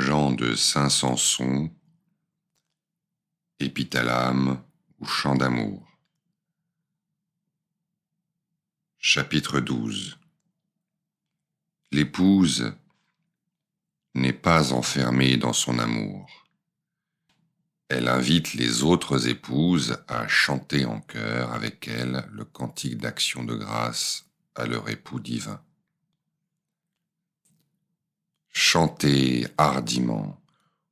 Jean de Saint-Sanson, Épithalame ou Chant d'amour. Chapitre 12. L'épouse n'est pas enfermée dans son amour. Elle invite les autres épouses à chanter en chœur avec elle le cantique d'action de grâce à leur époux divin. Chantez hardiment,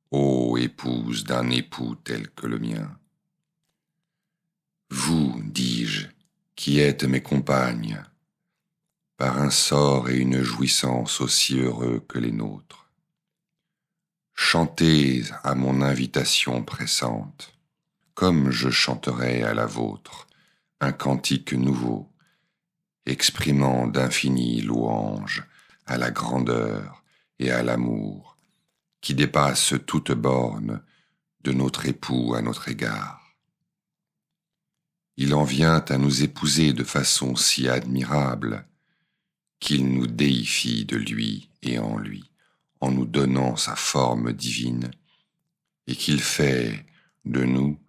ô épouse d'un époux tel que le mien. Vous, dis-je, qui êtes mes compagnes, par un sort et une jouissance aussi heureux que les nôtres. Chantez à mon invitation pressante, comme je chanterai à la vôtre, un cantique nouveau, exprimant d'infinies louanges à la grandeur et à l'amour, qui dépasse toute borne de notre époux à notre égard. Il en vient à nous épouser de façon si admirable qu'il nous déifie de lui et en lui, en nous donnant sa forme divine, et qu'il fait de nous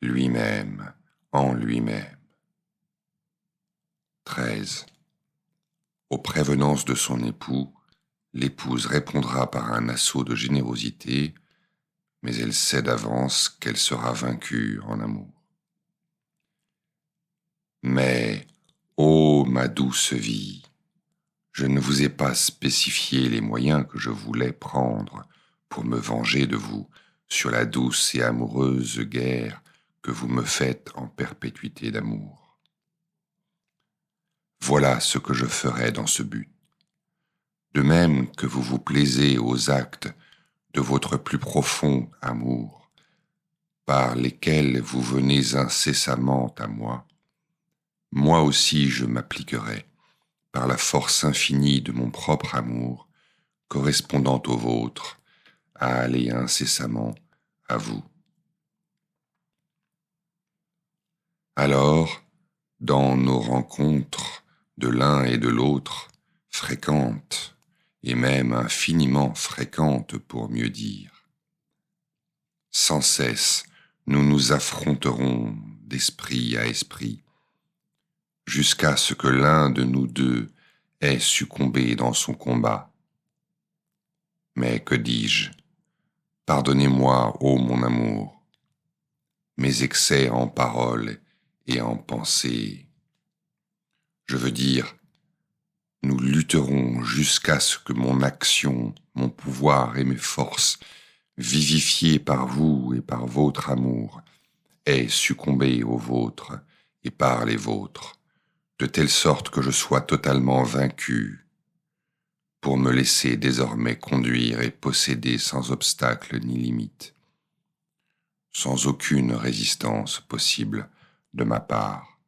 lui-même, en lui-même. 13. Aux prévenances de son époux, l'épouse répondra par un assaut de générosité, mais elle sait d'avance qu'elle sera vaincue en amour. Mais, ô ma douce vie, je ne vous ai pas spécifié les moyens que je voulais prendre pour me venger de vous sur la douce et amoureuse guerre que vous me faites en perpétuité d'amour. Voilà ce que je ferai dans ce but. De même que vous vous plaisez aux actes de votre plus profond amour, par lesquels vous venez incessamment à moi, moi aussi je m'appliquerai, par la force infinie de mon propre amour, correspondant au vôtre, à aller incessamment à vous. Alors, dans nos rencontres de l'un et de l'autre, fréquentes, et même infiniment fréquentes pour mieux dire, sans cesse nous nous affronterons d'esprit à esprit, jusqu'à ce que l'un de nous deux ait succombé dans son combat. Mais que dis-je? Pardonnez-moi, ô mon amour, mes excès en parole et en pensée. Je veux dire, nous lutterons jusqu'à ce que mon action, mon pouvoir et mes forces, vivifiés par vous et par votre amour, aient succombé aux vôtres et par les vôtres, de telle sorte que je sois totalement vaincu, pour me laisser désormais conduire et posséder sans obstacle ni limite, sans aucune résistance possible de ma part.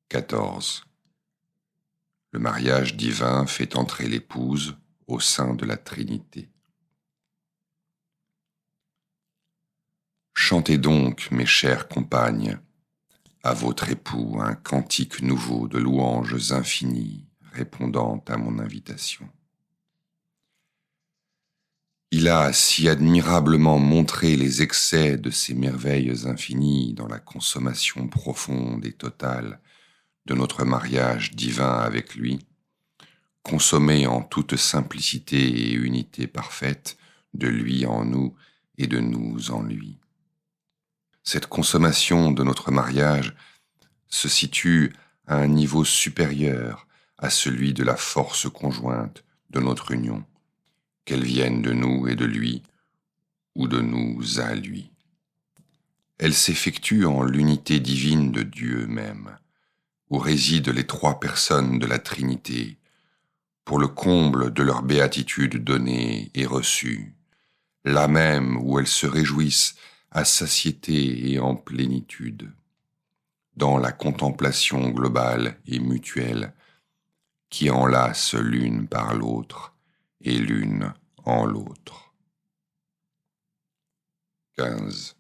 14. Le mariage divin fait entrer l'épouse au sein de la Trinité. Chantez donc, mes chères compagnes, à votre époux un cantique nouveau de louanges infinies répondant à mon invitation. Il a si admirablement montré les excès de ces merveilles infinies dans la consommation profonde et totale de notre mariage divin avec lui, consommé en toute simplicité et unité parfaite de lui en nous et de nous en lui. Cette consommation de notre mariage se situe à un niveau supérieur à celui de la force conjointe de notre union, qu'elle vienne de nous et de lui, ou de nous à lui. Elle s'effectue en l'unité divine de Dieu même, où résident les trois personnes de la Trinité, pour le comble de leur béatitude donnée et reçue, là même où elles se réjouissent à satiété et en plénitude, dans la contemplation globale et mutuelle qui enlace l'une par l'autre et l'une en l'autre. 15.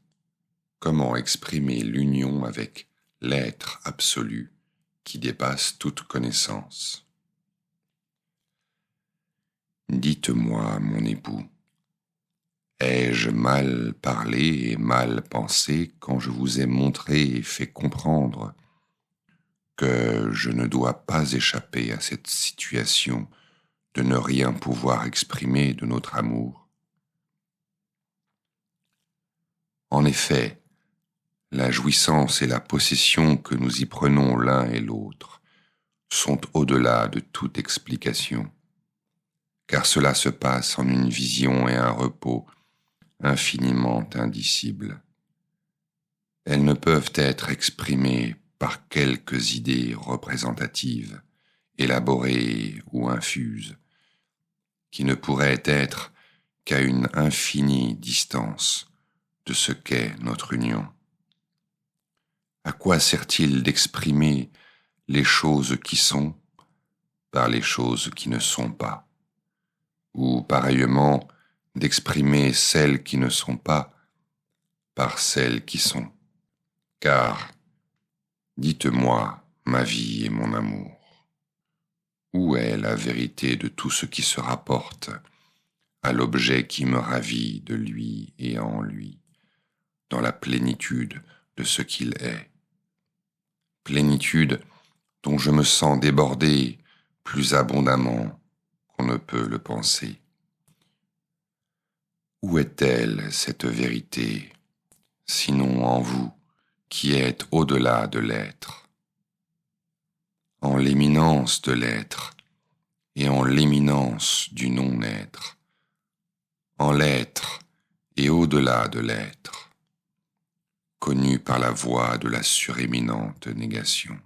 Comment exprimer l'union avec l'être absolu qui dépasse toute connaissance? Dites-moi, mon époux, ai-je mal parlé et mal pensé quand je vous ai montré et fait comprendre que je ne dois pas échapper à cette situation de ne rien pouvoir exprimer de notre amour? En effet, la jouissance et la possession que nous y prenons l'un et l'autre sont au-delà de toute explication, car cela se passe en une vision et un repos infiniment indicibles. Elles ne peuvent être exprimées par quelques idées représentatives, élaborées ou infuses, qui ne pourraient être qu'à une infinie distance de ce qu'est notre union. À quoi sert-il d'exprimer les choses qui sont par les choses qui ne sont pas, ou pareillement d'exprimer celles qui ne sont pas par celles qui sont? Car, dites-moi, ma vie et mon amour, où est la vérité de tout ce qui se rapporte à l'objet qui me ravit de lui et en lui, dans la plénitude de ce qu'il est? Plénitude dont je me sens débordé plus abondamment qu'on ne peut le penser. Où est-elle, cette vérité, sinon en vous, qui êtes au-delà de l'être, en l'éminence de l'être et en l'éminence du non-être, en l'être et au-delà de l'être, connu par la voie de la suréminente négation?